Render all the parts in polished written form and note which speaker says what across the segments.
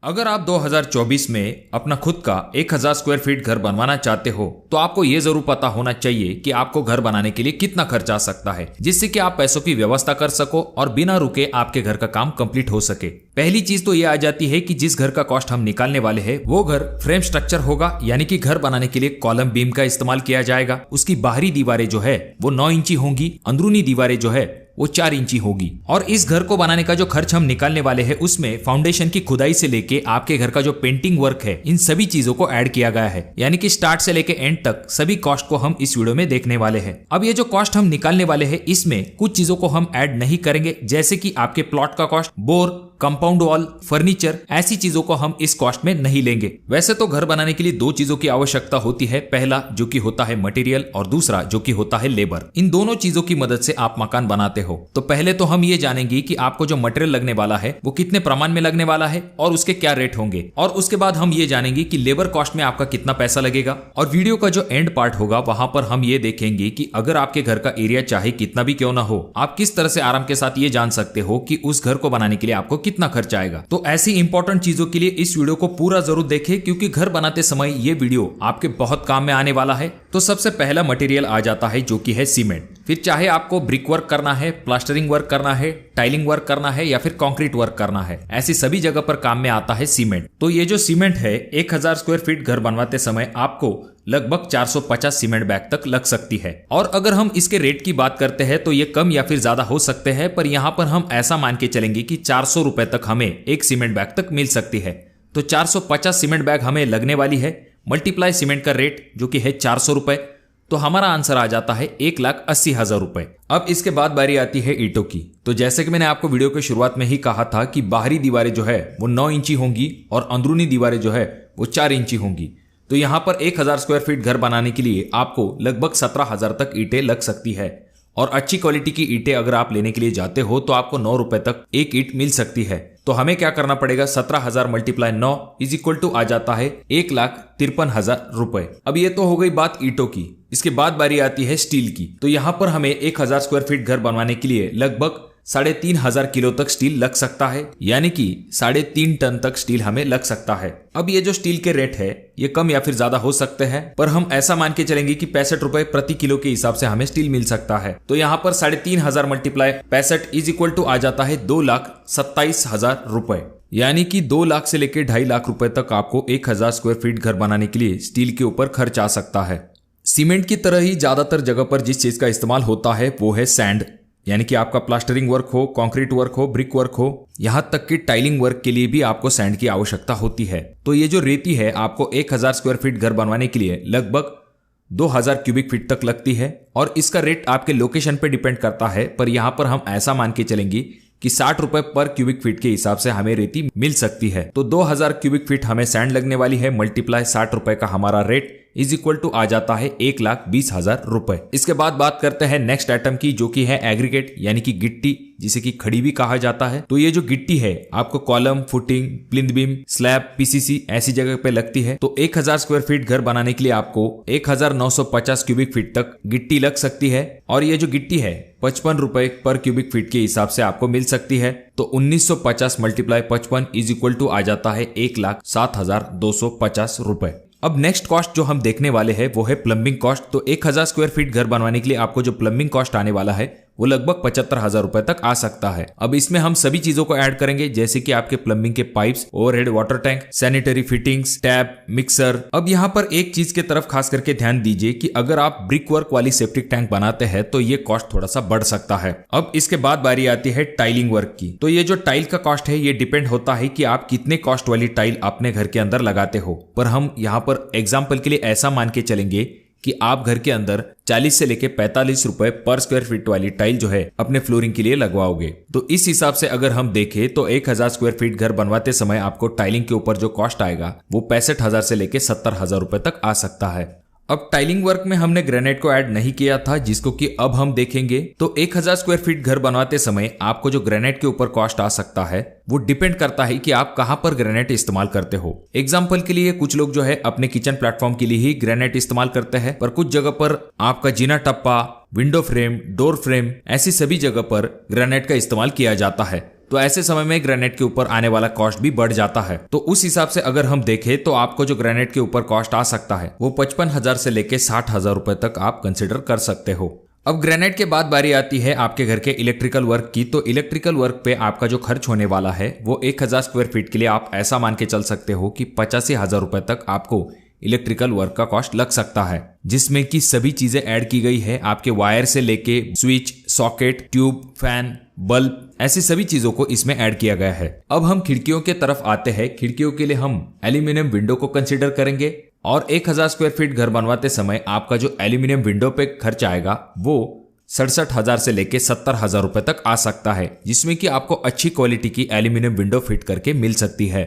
Speaker 1: अगर आप 2024 में अपना खुद का 1000 स्क्वायर फीट घर बनवाना चाहते हो तो आपको ये जरूर पता होना चाहिए कि आपको घर बनाने के लिए कितना खर्च आ सकता है, जिससे कि आप पैसों की व्यवस्था कर सको और बिना रुके आपके घर का काम कंप्लीट हो सके। पहली चीज तो ये आ जाती है कि जिस घर का कॉस्ट हम निकालने वाले हैं वो घर फ्रेम स्ट्रक्चर होगा, यानी कि घर बनाने के लिए कॉलम बीम का इस्तेमाल किया जाएगा। उसकी बाहरी दीवारें जो है वो 9 इंची होंगी, अंदरूनी दीवारें जो है वो 4 इंची होगी। और इस घर को बनाने का जो खर्च हम निकालने वाले हैं उसमें फाउंडेशन की खुदाई से लेके आपके घर का जो पेंटिंग वर्क है, इन सभी चीजों को ऐड किया गया है, यानी कि स्टार्ट से लेके एंड तक सभी कॉस्ट को हम इस वीडियो में देखने वाले हैं। अब ये जो कॉस्ट हम निकालने वाले हैं इसमें कुछ चीजों को हम ऐड नहीं करेंगे, जैसे कि आपके प्लॉट का cost, bore, compound wall, furniture, ऐसी चीजों को हम इस कॉस्ट में नहीं लेंगे। वैसे तो घर बनाने के लिए 2 चीजों की आवश्यकता होती है, पहला जो कि होता है मटेरियल और दूसरा जो कि होता है लेबर। इन दोनों चीजों की मदद से आप मकान बनाते हो। तो पहले तो हम ये जानेंगे कि आपको जो मटेरियल लगने वाला है वो कितने प्रमाण में लगने वाला है और उसके क्या रेट होंगे, और उसके बाद हम ये जानेंगे कि लेबर कॉस्ट में आपका कितना पैसा लगेगा। और वीडियो का जो एंड पार्ट होगा वहां पर हम ये देखेंगे कि अगर आपके घर का एरिया चाहे कितना भी क्यों ना हो, आप किस तरह से आराम के साथ ये जान सकते हो कि उस घर को बनाने के लिए आपको कितना खर्च आएगा। तो ऐसी इंपॉर्टेंट चीजों के लिए इस वीडियो को पूरा जरूर देखें, क्योंकि घर बनाते समय ये वीडियो आपके बहुत काम में आने वाला है। तो सबसे पहला मटेरियल आ जाता है जो कि है सीमेंट। फिर चाहे आपको ब्रिक वर्क करना है, प्लास्टरिंग वर्क करना है, टाइलिंग वर्क करना है या फिर कंक्रीट वर्क करना है, ऐसी सभी जगह पर काम में आता है सीमेंट। तो ये जो सीमेंट है 1000 स्क्वायर फीट घर बनवाते समय आपको लगभग 450 सीमेंट बैग तक लग सकती है। और अगर हम इसके रेट की बात करते हैं तो ये कम या फिर ज्यादा हो सकते हैं, पर यहाँ पर हम ऐसा मान के चलेंगे कि 400 रुपए तक हमें एक सीमेंट बैग तक मिल सकती है। तो 450 सीमेंट बैग हमें लगने वाली है, मल्टीप्लाई सीमेंट का रेट जो कि है 400 रुपए, तो हमारा आंसर आ जाता है 1,80,000 रुपए। अब इसके बाद बारी आती है ईंटों की। तो जैसे कि मैंने आपको वीडियो के शुरुआत में ही कहा था कि बाहरी दीवारें जो है वो 9 इंची होंगी और अंदरूनी दीवारें जो है वो 4 इंची होंगी। तो यहाँ पर 1000 स्क्वायर फीट घर बनाने के लिए आपको लगभग 17,000 तक ईंटें लग सकती है। और अच्छी क्वालिटी की ईंटें अगर आप लेने के लिए जाते हो तो आपको 9 रुपए तक एक ईंट मिल सकती है। तो हमें क्या करना पड़ेगा, 17,000 × 9 इज इक्वल टू आ जाता है 1,53,000 रुपए। अब ये तो हो गई बात ईंटों की। इसके बाद बारी आती है स्टील की। तो यहाँ पर हमें 1000 स्क्वायर फीट घर बनवाने के लिए लगभग 3,500 किलो तक स्टील लग सकता है, यानी कि 3.5 टन तक स्टील हमें लग सकता है। अब ये जो स्टील के रेट है ये कम या फिर ज्यादा हो सकते हैं, पर हम ऐसा मान के चलेंगे कि 65 रुपए प्रति किलो के हिसाब से हमें स्टील मिल सकता है। तो यहाँ पर 3,500 × 65 इज इक्वल टू आ जाता है 2,27,000 रुपए, यानी कि 2 लाख से लेकर 2.5 लाख रुपए तक आपको 1000 स्क्वायर फीट घर बनाने के लिए स्टील के ऊपर खर्च आ सकता है। सीमेंट की तरह ही ज्यादातर जगह पर जिस चीज का इस्तेमाल होता है वो है सैंड, यानी कि आपका प्लास्टरिंग वर्क हो, कंक्रीट वर्क हो, ब्रिक वर्क हो, यहां तक कि टाइलिंग वर्क के लिए भी आपको सैंड की आवश्यकता होती है। तो ये जो रेती है आपको 1000 स्क्वायर फीट घर बनवाने के लिए लगभग 2000 क्यूबिक फीट तक लगती है, और इसका रेट आपके लोकेशन पे डिपेंड करता है। पर यहां पर हम ऐसा मान के चलेंगे कि 60 रुपए पर क्यूबिक फीट के हिसाब से हमें रेती मिल सकती है। तो 2000 क्यूबिक फीट हमें सैंड लगने वाली है, मल्टीप्लाई 60 रुपए का हमारा रेट इज इक्वल टू आ जाता है 1,20,000 रुपए। इसके बाद बात करते हैं नेक्स्ट आइटम की, जो कि है एग्रीगेट, यानी कि गिट्टी, जिसे कि खड़ी भी कहा जाता है। तो ये जो गिट्टी है आपको column, footing, plinth beam, slab, PCC ऐसी जगह पे लगती है। तो 1000 स्क्वायर फीट घर बनाने के लिए आपको 1950 क्यूबिक फीट तक गिट्टी लग सकती है, और ये जो गिट्टी है 55 रुपए पर क्यूबिक फीट के हिसाब से आपको मिल सकती है। तो 1950 × 55 इज इक्वल टू आ जाता है 1,07,250 रुपए। अब नेक्स्ट कॉस्ट जो हम देखने वाले हैं वो है प्लम्बिंग कॉस्ट। तो 1000 स्क्वायर फीट घर बनवाने के लिए आपको जो प्लम्बिंग कॉस्ट आने वाला है वो लगभग 75,000 रुपए तक आ सकता है। अब इसमें हम सभी चीजों को ऐड करेंगे, जैसे कि आपके प्लम्बिंग के pipes, overhead water tank, sanitary fittings, tap, mixer. अब यहाँ पर एक चीज के तरफ खास करके ध्यान दीजिए कि अगर आप ब्रिक वर्क वाली सेप्टिक टैंक बनाते हैं तो ये कॉस्ट थोड़ा सा बढ़ सकता है। अब इसके बाद बारी आती है टाइलिंग वर्क की। तो ये जो टाइल का कॉस्ट है ये डिपेंड होता है कि आप कितने कॉस्ट वाली टाइल अपने घर के अंदर लगाते हो। पर हम यहाँ पर एग्जाम्पल के लिए ऐसा मान के चलेंगे कि आप घर के अंदर 40 से लेके 45 रुपए पर स्क्वायर फीट वाली टाइल जो है अपने फ्लोरिंग के लिए लगवाओगे। तो इस हिसाब से अगर हम देखें तो 1000 स्क्वायर फीट घर बनवाते समय आपको टाइलिंग के ऊपर जो कॉस्ट आएगा वो 65,000 से लेके 70,000 रुपए तक आ सकता है। अब टाइलिंग वर्क में हमने ग्रेनाइट को ऐड नहीं किया था, जिसको कि अब हम देखेंगे। तो 1000 स्क्वायर फीट घर बनवाते समय आपको जो ग्रेनाइट के ऊपर कॉस्ट आ सकता है वो डिपेंड करता है कि आप कहां पर ग्रेनाइट इस्तेमाल करते हो। एग्जाम्पल के लिए कुछ लोग जो है अपने किचन प्लेटफॉर्म के लिए ही ग्रेनाइट इस्तेमाल करते हैं, पर कुछ जगह पर आपका जीना टप्पा, विंडो फ्रेम, डोर फ्रेम, ऐसी सभी जगह पर ग्रेनाइट का इस्तेमाल किया जाता है। तो ऐसे समय में ग्रेनाइट के ऊपर आने वाला कॉस्ट भी बढ़ जाता है। तो उस हिसाब से अगर हम देखें तो आपको जो ग्रेनाइट के ऊपर कॉस्ट आ सकता है वो 55,000 से लेके 60,000 रुपए तक आप कंसिडर कर सकते हो। अब ग्रेनाइट के बाद बारी आती है आपके घर के इलेक्ट्रिकल वर्क की। तो इलेक्ट्रिकल वर्क पे आपका जो खर्च होने वाला है वो 1000 स्क्वायर फीट के लिए आप ऐसा मान के चल सकते हो कि 85,000 रुपए तक आपको इलेक्ट्रिकल वर्क का कॉस्ट लग सकता है, जिसमें कि सभी चीजें ऐड की गई है। आपके वायर से लेके switch, socket, tube, fan, bulb, ऐसी सभी चीजों को इसमें ऐड किया गया है। अब हम खिड़कियों के तरफ आते हैं। खिड़कियों के लिए हम एल्यूमिनियम विंडो को कंसिडर करेंगे और 1000 स्क्वायर फीट घर बनवाते समय आपका जो एल्यूमिनियम विंडो पे खर्च आएगा वो 67,000 से लेके 70,000 रुपए तक आ सकता है, जिसमें कि आपको अच्छी क्वालिटी की एल्यूमिनियम विंडो फिट करके मिल सकती है।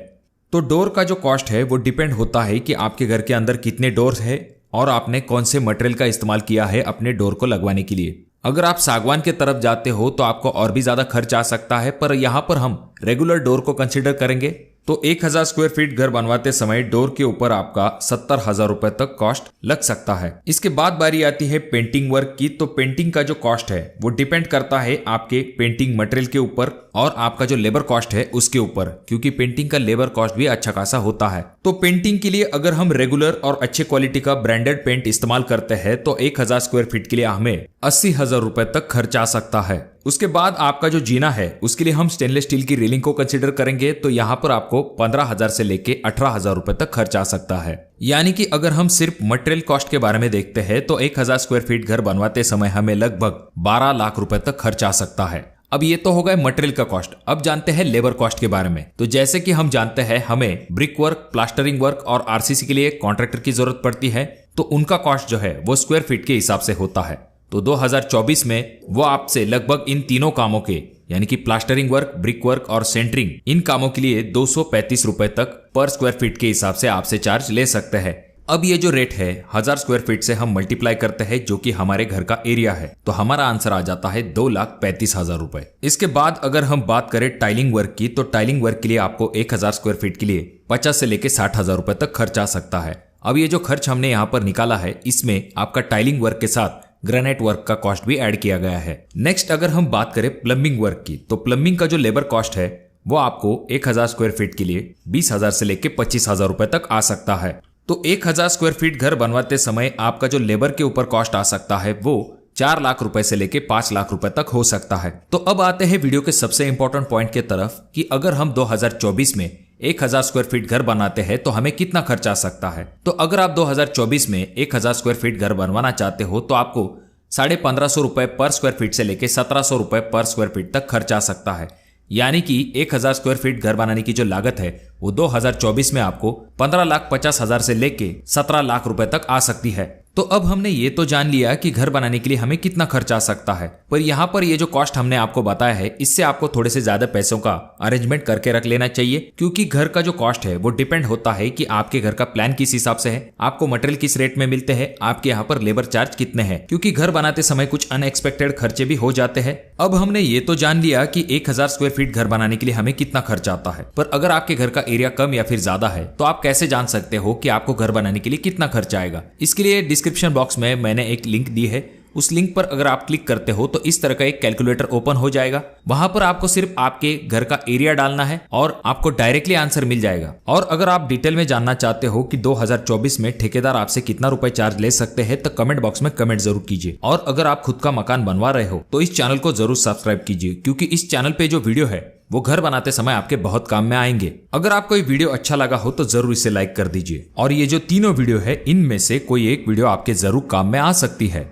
Speaker 1: तो डोर का जो कॉस्ट है वो डिपेंड होता है कि आपके घर के अंदर कितने डोर्स है और आपने कौन से मटेरियल का इस्तेमाल किया है अपने डोर को लगवाने के लिए। अगर आप सागवान के तरफ जाते हो तो आपको और भी ज्यादा खर्च आ सकता है, पर यहाँ पर हम रेगुलर डोर को कंसिडर करेंगे। तो 1000 स्क्वायर फीट घर बनवाते समय डोर के ऊपर आपका 70,000 रुपए तक कॉस्ट लग सकता है। इसके बाद बारी आती है पेंटिंग वर्क की। तो पेंटिंग का जो कॉस्ट है वो डिपेंड करता है आपके पेंटिंग मटेरियल के ऊपर और आपका जो लेबर कॉस्ट है उसके ऊपर, क्योंकि पेंटिंग का लेबर कॉस्ट भी अच्छा खासा होता है। तो पेंटिंग के लिए अगर हम रेगुलर और अच्छे क्वालिटी का ब्रांडेड पेंट इस्तेमाल करते हैं तो 1000 स्क्वायर फीट के लिए हमें 80,000 रुपए तक खर्च आ सकता है। उसके बाद आपका जो जीना है उसके लिए हम स्टेनलेस स्टील की रेलिंग को कंसिडर करेंगे। तो यहाँ पर आपको 15,000 से लेके 18,000 रुपए तक खर्च आ सकता है। यानी कि अगर हम सिर्फ मटेरियल कॉस्ट के बारे में देखते हैं तो 1000 स्क्वायर फीट घर बनवाते समय हमें लगभग 12 लाख रुपए तक खर्च आ सकता है। अब ये तो हो गए मटेरियल का कॉस्ट। अब जानते हैं लेबर कॉस्ट के बारे में। तो जैसे कि हम जानते हैं हमें ब्रिक वर्क, प्लास्टरिंग वर्क और आरसीसी के लिए कॉन्ट्रैक्टर की जरूरत पड़ती है, तो उनका कॉस्ट जो है वो स्क्वायर फीट के हिसाब से होता है। तो 2024 में वो आपसे लगभग इन तीनों कामों के यानी कि प्लास्टरिंग वर्क, ब्रिक वर्क और सेंटरिंग, इन कामों के लिए 235 रुपए तक पर स्क्वायर फीट के हिसाब से आपसे चार्ज ले सकते हैं। अब ये जो रेट है 1000 स्क्वायर फीट से हम मल्टीप्लाई करते हैं जो कि हमारे घर का एरिया है, तो हमारा आंसर आ जाता है 2,35,000 रुपए। इसके बाद अगर हम बात करें टाइलिंग वर्क की, तो टाइलिंग वर्क के लिए आपको 1000 स्क्वायर फीट के लिए 50 से लेके 60,000 रुपए तक खर्च आ सकता है। अब ये जो खर्च हमने यहाँ पर निकाला है इसमें आपका टाइलिंग वर्क के साथ ग्रेनाइट वर्क का कॉस्ट भी ऐड किया गया है। नेक्स्ट अगर हम बात करें प्लम्बिंग वर्क की, तो प्लम्बिंग का जो लेबर कॉस्ट है वो आपको 1000 स्क्वायर फीट के लिए 20,000 से लेके 25,000 रुपए तक आ सकता है। तो 1000 स्क्वायर फीट घर बनवाते समय आपका जो लेबर के ऊपर कॉस्ट आ सकता है वो 4 लाख रुपए से लेके 5 लाख रुपए तक हो सकता है। तो अब आते हैं वीडियो के सबसे इंपॉर्टेंट पॉइंट के तरफ कि अगर हम 2024 में 1000 स्क्वायर फीट घर बनाते हैं तो हमें कितना खर्च आ सकता है। तो अगर आप 2024 में 1000 स्क्वायर फीट घर बनवाना चाहते हो तो आपको 1550 रुपए पर स्क्वायर फीट से लेके 1700 रुपए पर स्क्वायर फीट तक खर्च आ सकता है। यानी कि 1000 स्क्वायर फीट घर बनाने की जो लागत है वो 2024 में आपको 15,50,000 से लेके 17 लाख रुपए तक आ सकती है। तो अब हमने ये तो जान लिया कि घर बनाने के लिए हमें कितना खर्च आ सकता है, पर यहाँ पर ये जो कॉस्ट हमने आपको बताया है इससे आपको थोड़े से ज्यादा पैसों का अरेंजमेंट करके रख लेना चाहिए, क्योंकि घर का जो कॉस्ट है वो डिपेंड होता है कि आपके घर का प्लान किस हिसाब से है, आपको मटेरियल किस रेट में मिलते हैं, आपके यहाँ पर लेबर चार्ज कितने हैं, क्योंकि घर बनाते समय कुछ अनएक्सपेक्टेड खर्चे भी हो जाते हैं। अब हमने ये तो जान लिया कि 1000 स्क्वायर फीट घर बनाने के लिए हमें कितना खर्च आता है, पर अगर आपके घर का एरिया कम या फिर ज्यादा है तो आप कैसे जान सकते हो कि आपको घर बनाने के लिए कितना खर्च आएगा। इसके लिए डिस्क्रिप्शन बॉक्स में मैंने एक लिंक दी है, उस लिंक पर अगर आप क्लिक करते हो तो इस तरह का एक कैलकुलेटर ओपन हो जाएगा। वहां पर आपको सिर्फ आपके घर का एरिया डालना है और आपको डायरेक्टली आंसर मिल जाएगा। और अगर आप डिटेल में जानना चाहते हो कि 2024 में ठेकेदार आपसे कितना रुपए चार्ज ले सकते हैं तो कमेंट बॉक्स में कमेंट जरूर कीजिए। और अगर आप खुद का मकान बनवा रहे हो तो इस चैनल को जरूर सब्सक्राइब कीजिए, क्योंकि इस चैनल पे जो वीडियो है वो घर बनाते समय आपके बहुत काम में आएंगे। अगर आपको ये वीडियो अच्छा लगा हो तो जरूर इसे लाइक कर दीजिए, और ये जो तीनों वीडियो है इनमें से कोई एक वीडियो आपके जरूर काम में आ सकती है।